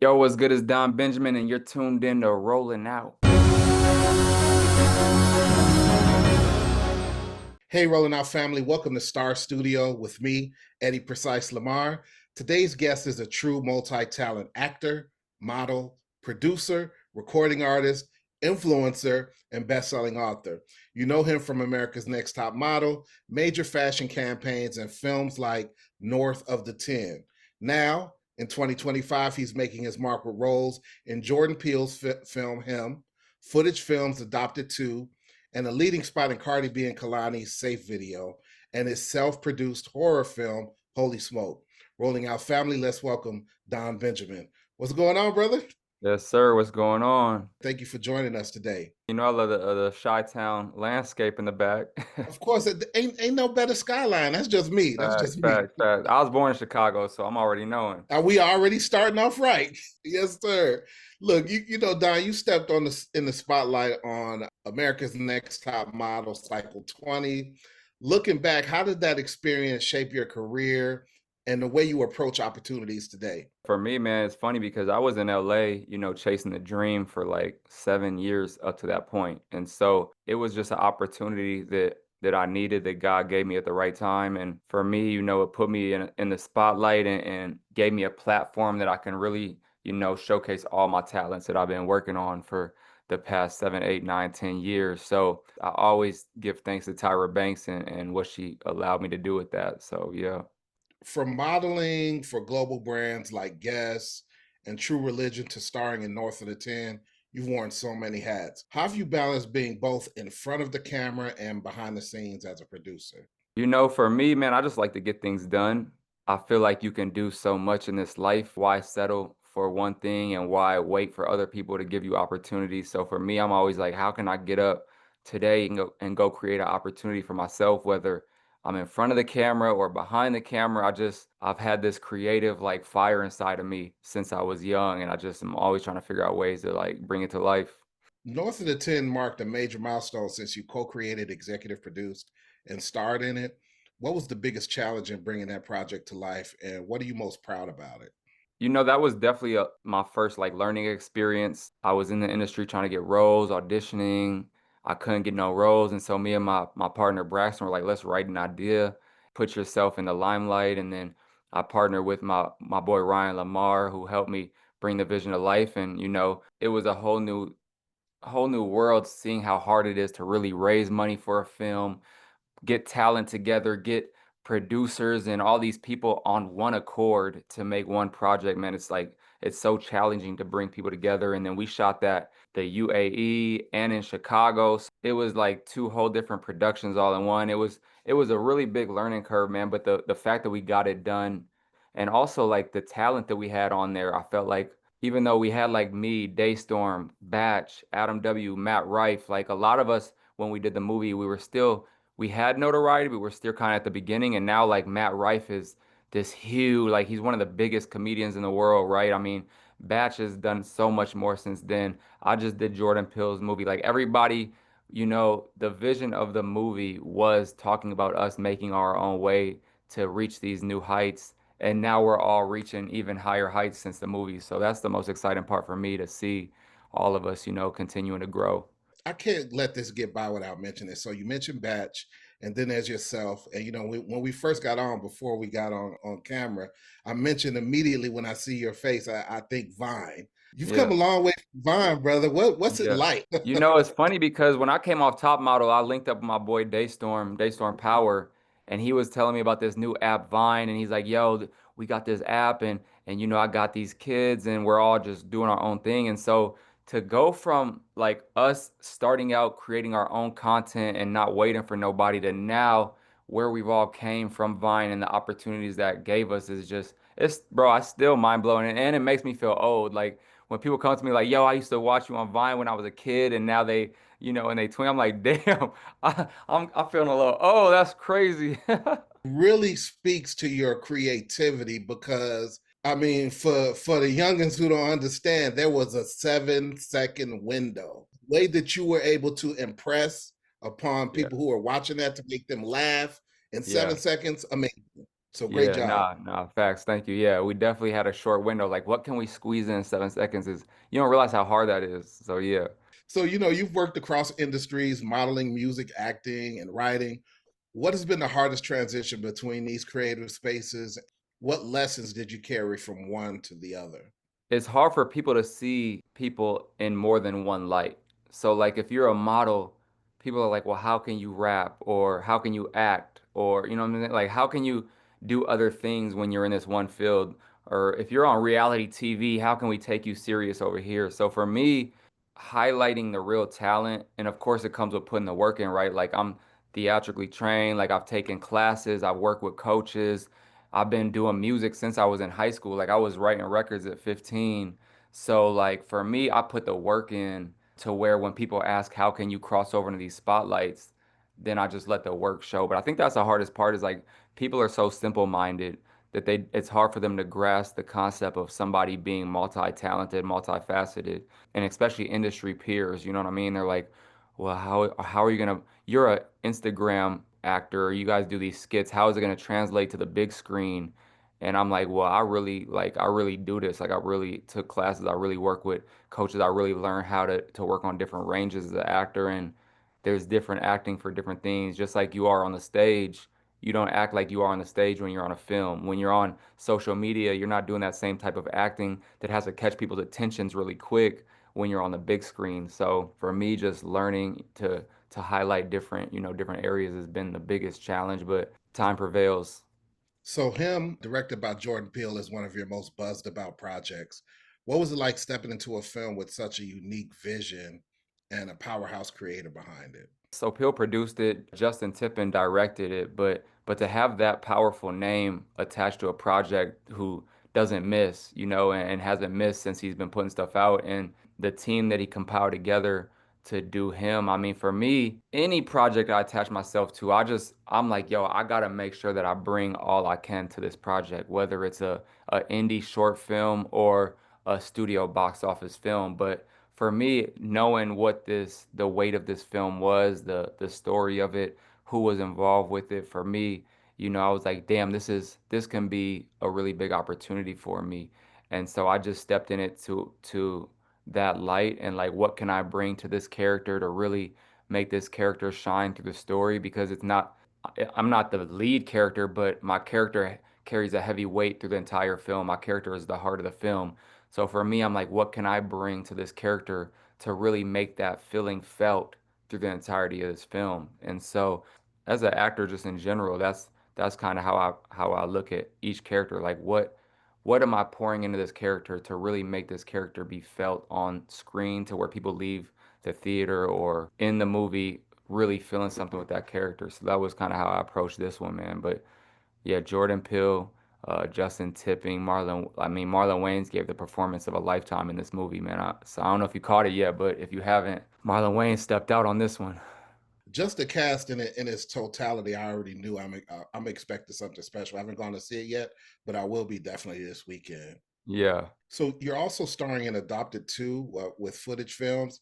Yo, what's good is Don Benjamin, and you're tuned in to Rolling Out. Hey, Rolling Out family, welcome to Star Studio with me, Eddie Precise Lamar. Today's guest is a true multi talent actor, model, producer, recording artist, influencer, and best selling author. You know him from America's Next Top Model, major fashion campaigns, and films like North of the 10. Now, in 2025, he's making his mark with roles in Jordan Peele's film Him, Footage Films Adopted 2, and a leading spot in Cardi B and Kalani's Safe video, and his self-produced horror film, Holy Smoke. Rolling Out family, let's welcome Don Benjamin. What's going on, brother? Yes, sir. What's going on? Thank you for joining us today. You know, I love the Chi-Town landscape in the back. Of course, it ain't no better skyline. That's just me. That's Fact, just me. fact, fact. I was born in Chicago, so I'm already knowing. Are we already starting off right? Yes, sir. Look, you know, Don, you stepped on in the spotlight on America's Next Top Model Cycle 20. Looking back, how did that experience shape your career and the way you approach opportunities today? For me, man, it's funny because I was in LA, chasing the dream for like 7 years up to that point. And so it was just an opportunity that I needed that God gave me at the right time. And for me, it put me in the spotlight and gave me a platform that I can really, showcase all my talents that I've been working on for the past 7, 8, 9, 10 years. So I always give thanks to Tyra Banks and what she allowed me to do with that. So yeah. From modeling for global brands like Guess and True Religion to starring in North of the 10, you've worn so many hats. How have you balanced being both in front of the camera and behind the scenes as a producer? For me, man, I just like to get things done. I feel like you can do so much in this life. Why settle for one thing and why wait for other people to give you opportunities? So for me, I'm always like, how can I get up today and go create an opportunity for myself, whether I'm in front of the camera or behind the camera. I've had this creative like fire inside of me since I was young, and I just am always trying to figure out ways to like bring it to life. North of the 10 marked a major milestone since you co created, executive produced, and starred in it. What was the biggest challenge in bringing that project to life, and what are you most proud about it? That was definitely my first like learning experience. I was in the industry trying to get roles, auditioning. I couldn't get no roles, and so me and my partner Braxton were like, let's write an idea, put yourself in the limelight, and then I partnered with my boy Ryan Lamar, who helped me bring the vision to life. And it was a whole new world seeing how hard it is to really raise money for a film, get talent together, get producers and all these people on one accord to make one project, man. It's like it's so challenging to bring people together. And then we shot that the UAE and in Chicago. It was like two whole different productions all in one. It was a really big learning curve, man. But the fact that we got it done and also like the talent that we had on there, I felt like even though we had like me, Daystorm, Batch, Adam W, Matt Rife, like a lot of us when we did the movie, we had notoriety, but we're still kind of at the beginning. And now, like Matt Rife is this huge, like he's one of the biggest comedians in the world, right? I mean, Batch has done so much more since then. I just did Jordan Peele's movie. Like everybody, the vision of the movie was talking about us making our own way to reach these new heights. And now we're all reaching even higher heights since the movie. So that's the most exciting part for me to see all of us, continuing to grow. I can't let this get by without mentioning it. So you mentioned Batch, and then there's yourself. And you know, when we first got on, before we got on camera, I mentioned immediately when I see your face, I think Vine. You've come Yeah. a long way from Vine, brother. What's it Yeah. like? It's funny because when I came off Top Model, I linked up with my boy Daystorm Power, and he was telling me about this new app Vine, and he's like, "Yo, we got this app, and I got these kids, and we're all just doing our own thing." And so to go from like us starting out creating our own content and not waiting for nobody to now where we've all came from Vine and the opportunities that gave us is just it's bro, I still mind blowing, and it makes me feel old. Like when people come to me like, yo, I used to watch you on Vine when I was a kid, and now and they twin. I'm like, damn, I'm feeling a little, oh, that's crazy. Really speaks to your creativity because I mean, for the youngins who don't understand, there was a 7 second window. The way that you were able to impress upon Yeah, people who are watching that to make them laugh in seven yeah. seconds, amazing. So great Yeah, job. nah, facts. Thank you. Yeah, we definitely had a short window. Like, what can we squeeze in 7 seconds? Is you don't realize how hard that is. So yeah. So, you've worked across industries, modeling, music, acting, and writing. What has been the hardest transition between these creative spaces? What lessons did you carry from one to the other? It's hard for people to see people in more than one light. So like if you're a model, people are like, "Well, how can you rap or how can you act or you know what I mean? Like how can you do other things when you're in this one field? Or if you're on reality TV, how can we take you serious over here?" So for me, highlighting the real talent, and of course it comes with putting the work in, right? Like I'm theatrically trained, like I've taken classes, I've worked with coaches. I've been doing music since I was in high school. Like I was writing records at 15. So like for me, I put the work in to where when people ask how can you cross over into these spotlights, then I just let the work show. But I think that's the hardest part is like people are so simple-minded that it's hard for them to grasp the concept of somebody being multi-talented, multifaceted, and especially industry peers, you know what I mean? They're like, "Well, how are you gonna you're a Instagram actor, you guys do these skits, how is it going to translate to the big screen?" And I'm like, well, I really do this. Like I really took classes, I really work with coaches, I really learned how to work on different ranges as an actor, and there's different acting for different things. Just like you are on the stage, you don't act like you are on the stage when you're on a film. When you're on social media, you're not doing that same type of acting that has to catch people's attentions really quick when you're on the big screen. So for me, just learning to highlight different, different areas has been the biggest challenge, but time prevails. So, Him, directed by Jordan Peele, is one of your most buzzed about projects. What was it like stepping into a film with such a unique vision and a powerhouse creator behind it? So Peele produced it, Justin Tippin directed it, but to have that powerful name attached to a project who doesn't miss, and hasn't missed since he's been putting stuff out, and the team that he compiled together to do him. I mean, for me, any project I attach myself to, I'm like, yo, I gotta make sure that I bring all I can to this project, whether it's a indie short film or a studio box office film. But for me, knowing what the weight of this film was, the story of it, who was involved with it, for me, I was like, damn, this can be a really big opportunity for me. And so I just stepped in it to that light and like what can I bring to this character to really make this character shine through the story because I'm not the lead character, but my character carries a heavy weight through the entire film. My character is the heart of the film. So for me, I'm like, what can I bring to this character to really make that feeling felt through the entirety of this film? And so, as an actor, just in general, that's kind of how I look at each character. Like, what am I pouring into this character to really make this character be felt on screen to where people leave the theater or in the movie really feeling something with that character. So that was kind of how I approached this one, man. But yeah, Jordan Peele, Justin Tipping, Marlon Wayans gave the performance of a lifetime in this movie, man. So I don't know if you caught it yet, but if you haven't, Marlon Wayans stepped out on this one. Just the cast in its totality, I already knew I'm expecting something special. I haven't gone to see it yet, but I will be definitely this weekend. Yeah. So you're also starring in Adopted 2 with Footage Films.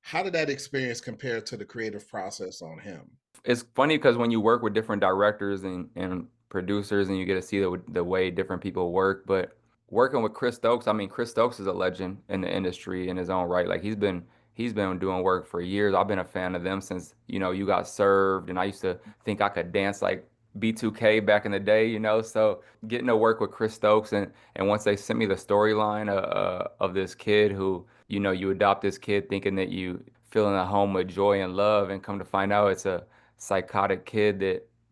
How did that experience compare to the creative process on Him? It's funny because when you work with different directors and producers and you get to see the way different people work, but working with Chris Stokes, I mean, Chris Stokes is a legend in the industry in his own right. Like he's been doing work for years. I've been a fan of them since, You Got Served, and I used to think I could dance like B2K back in the day, So getting to work with Chris Stokes and once they sent me the storyline of this kid who, you adopt this kid thinking that you fill in a home with joy and love, and come to find out it's a psychotic kid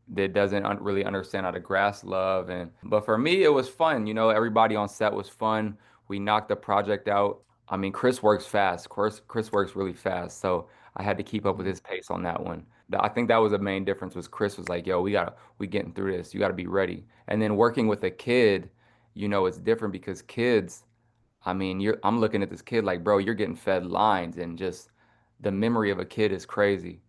that doesn't really understand how to grasp love. And but for me, it was fun. Everybody on set was fun. We knocked the project out. I mean, Chris works fast. Chris works really fast, so I had to keep up with Mhm. his pace on that one. I think that was the main difference. Was Chris was like, "Yo, we getting through this. You gotta be ready." And then working with a kid, it's different because kids. I mean, I'm looking at this kid like, bro, you're getting fed lines and just the memory of a kid is crazy.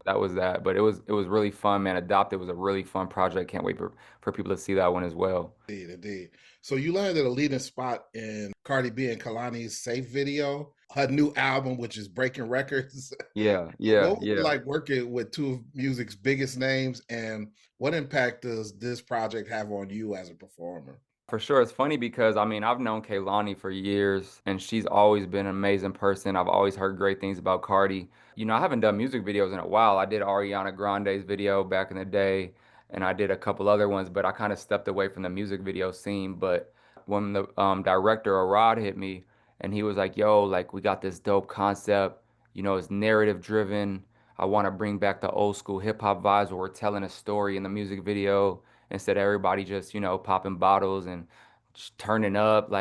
That was that. But it was really fun, man. Adopted was a really fun project. Can't wait for people to see that one as well. Indeed, indeed. So you landed a leading spot in Cardi B and Kalani's Safe video. her new album, which is breaking records. Yeah, What yeah, was it yeah. like working with two of music's biggest names, and what impact does this project have on you as a performer? For sure. It's funny because I mean, I've known Kaylani for years and she's always been an amazing person. I've always heard great things about Cardi. I haven't done music videos in a while. I did Ariana Grande's video back in the day and I did a couple other ones, but I kind of stepped away from the music video scene. But when the director Arad hit me and he was like, yo, like we got this dope concept, it's narrative driven. I want to bring back the old school hip hop vibes where we're telling a story in the music video instead of everybody just popping bottles and just turning up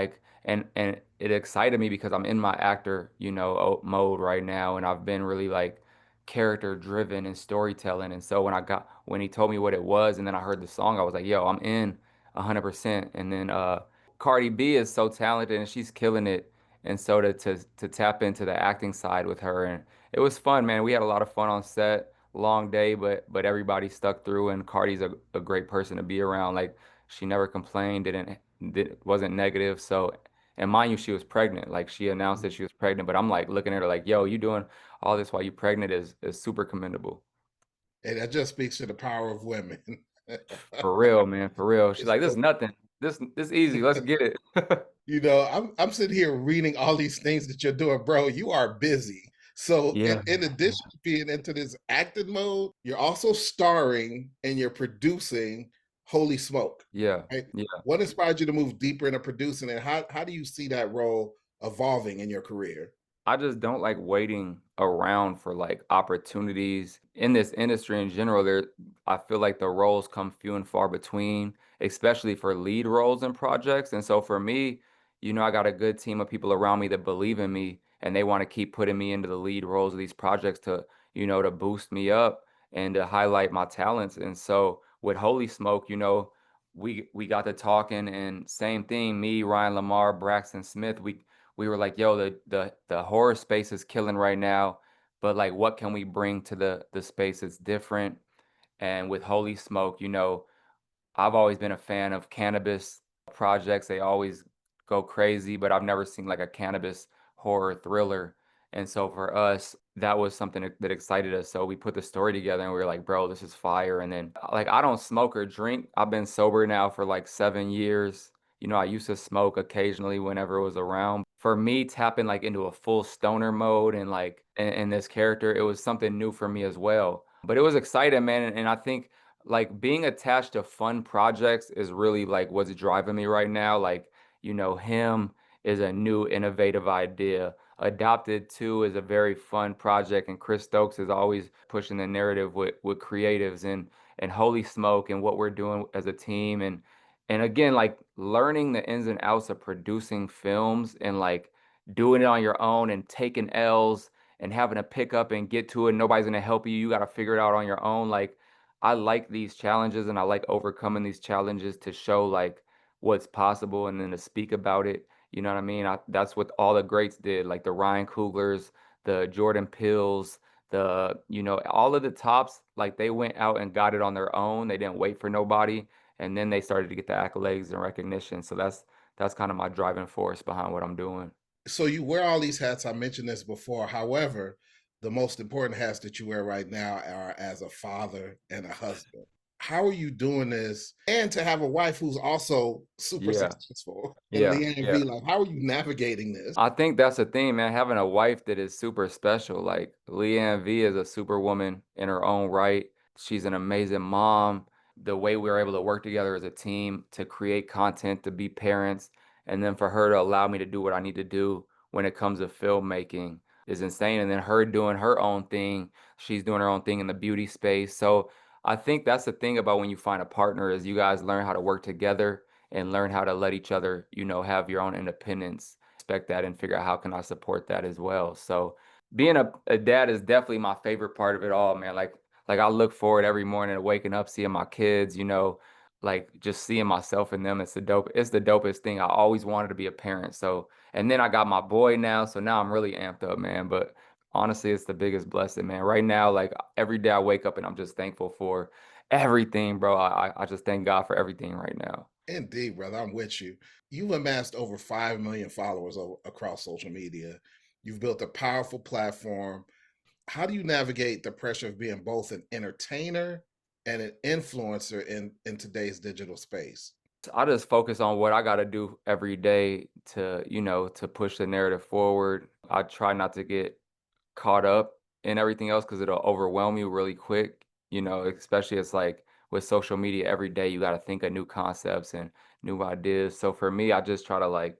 and it excited me because I'm in my actor mode right now and I've been really like character driven and storytelling and so when he told me what it was and then I heard the song I was like yo I'm in 100% and then Cardi B is so talented and she's killing it and so to tap into the acting side with her and it was fun man we had a lot of fun on set long day, but everybody stuck through, and Cardi's a great person to be around. Like she never complained, wasn't negative. So, and mind you, she was pregnant. Like she announced that she was pregnant, but I'm like looking at her like, yo, you doing all this while you pregnant is super commendable. And that just speaks to the power of women. For real, man, for real. She's It's like, this is so nothing. This easy. Let's get it. I'm sitting here reading all these things that you're doing, bro. You are busy. So Yeah, in addition to being into this acting mode, you're also starring and you're producing Holy Smoke. yeah, Right? yeah. What inspired you to move deeper into producing and how do you see that role evolving in your career? I just don't like waiting around for like opportunities in this industry in general. I feel like the roles come few and far between, especially for lead roles in projects. And so for me, I got a good team of people around me that believe in me and they want to keep putting me into the lead roles of these projects to boost me up and to highlight my talents. And so with Holy Smoke, we got to talking and same thing, me, Ryan Lamar, Braxton Smith, we were like, yo, the horror space is killing right now, but like what can we bring to the space that's different? And with Holy Smoke, I've always been a fan of cannabis projects. They always go crazy, but I've never seen like a cannabis horror thriller. And so for us, that was something that excited us. So we put the story together and we were like, bro, this is fire. And then like I don't smoke or drink. I've been sober now for like 7 years. I used to smoke occasionally whenever it was around. For me, tapping like into a full stoner mode and like in this character, it was something new for me as well. But it was exciting, man. And I think like being attached to fun projects is really like what's driving me right now. Like, him is a new innovative idea. Adopted 2 is a very fun project, and Chris Stokes is always pushing the narrative with creatives and Holy Smoke and what we're doing as a team. And again, like learning the ins and outs of producing films and like doing it on your own and taking L's and having to pick up and get to it. Nobody's gonna help you. You got to figure it out on your own. Like I like these challenges and I like overcoming these challenges to show like what's possible and then to speak about it. You know what I mean? That's what all the greats did, like the Ryan Cooglers, the Jordan Pills, all of the tops, like they went out and got it on their own. They didn't wait for nobody. And then they started to get the accolades and recognition. So that's kind of my driving force behind what I'm doing. So you wear all these hats. I mentioned this before. However, the most important hats that you wear right now are as a father and a husband. How are you doing this? And to have a wife who's also super Yeah, successful in yeah, Leanne yeah. V, like how are you navigating this? I think that's the thing, man. Having a wife that is super special. Like Leanne V is a superwoman in her own right. She's an amazing mom. The way we were able to work together as a team to create content, to be parents, and then for her to allow me to do what I need to do when it comes to filmmaking is insane. And then her doing her own thing, she's doing her own thing in the beauty space. So I think that's the thing about when you find a partner is you guys learn how to work together and learn how to let each other, have your own independence. Expect that and figure out how can I support that as well. So being a dad is definitely my favorite part of it all, man. Like I look forward every morning to waking up, seeing my kids, like just seeing myself in them. It's the dopest thing. I always wanted to be a parent. So and then I got my boy now, so now I'm really amped up, man. But honestly, it's the biggest blessing, man. Right now, like every day I wake up and I'm just thankful for everything, bro. I just thank God for everything right now. Indeed, brother, I'm with you. You've amassed over 5 million followers across social media. You've built a powerful platform. How do you navigate the pressure of being both an entertainer and an influencer in today's digital space? I just focus on what I gotta do every day to, to push the narrative forward. I try not to get caught up in everything else because it'll overwhelm you really quick. Especially it's like with social media every day you got to think of new concepts and new ideas. So for me, I just try to like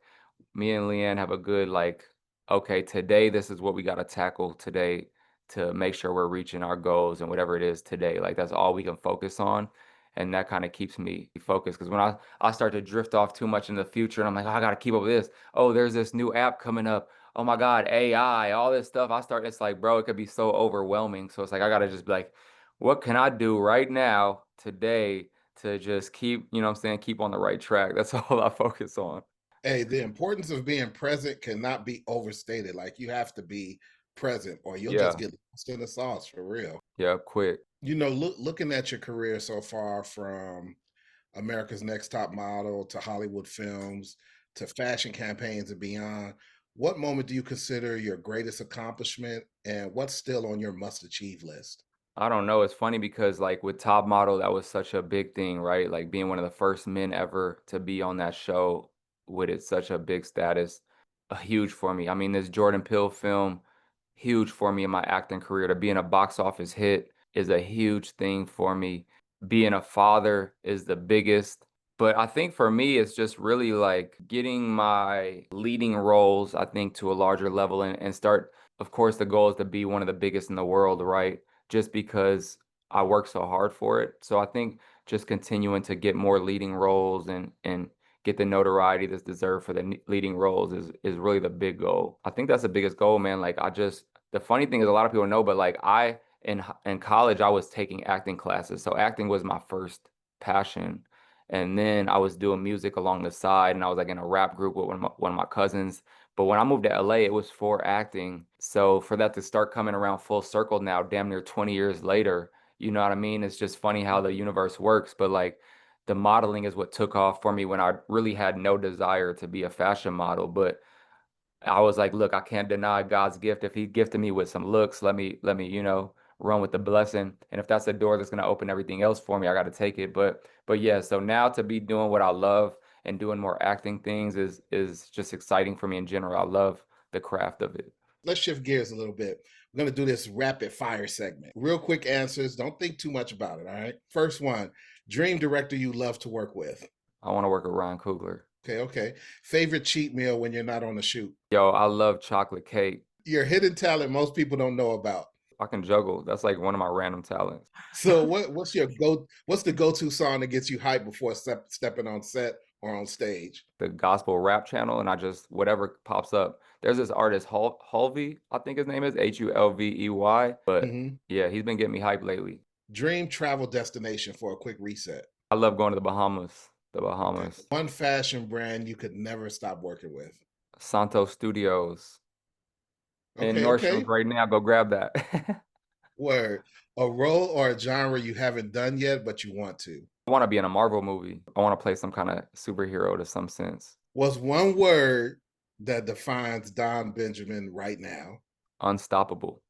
me and Leanne have a good like, okay, today this is what we got to tackle today to make sure we're reaching our goals and whatever it is today. Like that's all we can focus on. And that kind of keeps me focused because when I start to drift off too much in the future and I'm like, oh, I got to keep up with this. Oh, there's this new app coming up. Oh my God, AI, all this stuff. It's like, bro, it could be so overwhelming. So it's like, I got to just be like, what can I do right now, today, to just keep, what I'm saying, keep on the right track. That's all I focus on. Hey, the importance of being present cannot be overstated. Like you have to be present or you'll just Yeah. get lost in the sauce for real. Yeah. Quick. Looking at your career so far from America's Next Top Model to Hollywood films to fashion campaigns and beyond, what moment do you consider your greatest accomplishment and what's still on your must achieve list? I don't know. It's funny because like with Top Model, that was such a big thing, right? Like being one of the first men ever to be on that show with it such a big status, huge for me. I mean, this Jordan Peele film, huge for me in my acting career. To be in a box office hit is a huge thing for me. Being a father is the biggest. But I think for me, it's just really like getting my leading roles, I think, to a larger level and start. Of course, the goal is to be one of the biggest in the world, right? Just because I work so hard for it. So I think just continuing to get more leading roles and get the notoriety that's deserved for the leading roles is really the big goal. I think that's the biggest goal, man. Like the funny thing is a lot of people know, but like in college I was taking acting classes. So acting was my first passion. And then I was doing music along the side and I was like in a rap group with one of my cousins. But when I moved to LA, it was for acting. So for that to start coming around full circle now, damn near 20 years later, you know what I mean? It's just funny how the universe works. But like the modeling is what took off for me when I really had no desire to be a fashion model. But I was like, look, I can't deny God's gift. If he gifted me with some looks, let me, run with the blessing. And if that's a door that's gonna open everything else for me, I gotta take it. But yeah, so now to be doing what I love and doing more acting things is just exciting for me in general. I love the craft of it. Let's shift gears a little bit. We're going to do this rapid fire segment. Real quick answers. Don't think too much about it. All right. First one, dream director you love to work with. I want to work with Ryan Coogler. Okay. Okay. Favorite cheat meal when you're not on the shoot. Yo, I love chocolate cake. Your hidden talent most people don't know about. I can juggle. That's like one of my random talents. So what's the go-to song that gets you hyped before stepping on set or on stage? The gospel rap channel, and I just whatever pops up. There's this artist Hulvey, I think his name is Hulvey, but Hmm. yeah, he's been getting me hyped lately. Dream travel destination for a quick reset. I love going to the Bahamas. The Okay. Bahamas. One fashion brand you could never stop working with. Santos Studios in Okay, Nordstrom's okay. right now. Go grab that. Word. A role or a genre you haven't done yet, but you want to. I want to be in a Marvel movie. I want to play some kind of superhero to some sense. What's one word that defines Don Benjamin right now? Unstoppable.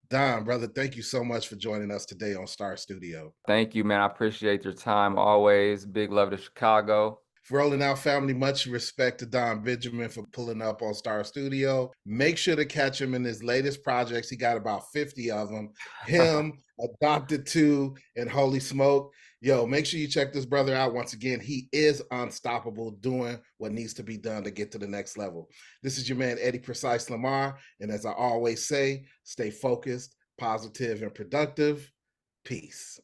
Don, brother, thank you so much for joining us today on Star Studio. Thank you, man. I appreciate your time always. Big love to Chicago. For Rolling Out family, much respect to Don Benjamin for pulling up on Star Studio. Make sure to catch him in his latest projects. He got about 50 of them. Him, Adopted 2, and Holy Smoke. Yo, make sure you check this brother out. Once again, he is unstoppable, doing what needs to be done to get to the next level. This is your man, Eddie Precise Lamar. And as I always say, stay focused, positive, and productive. Peace.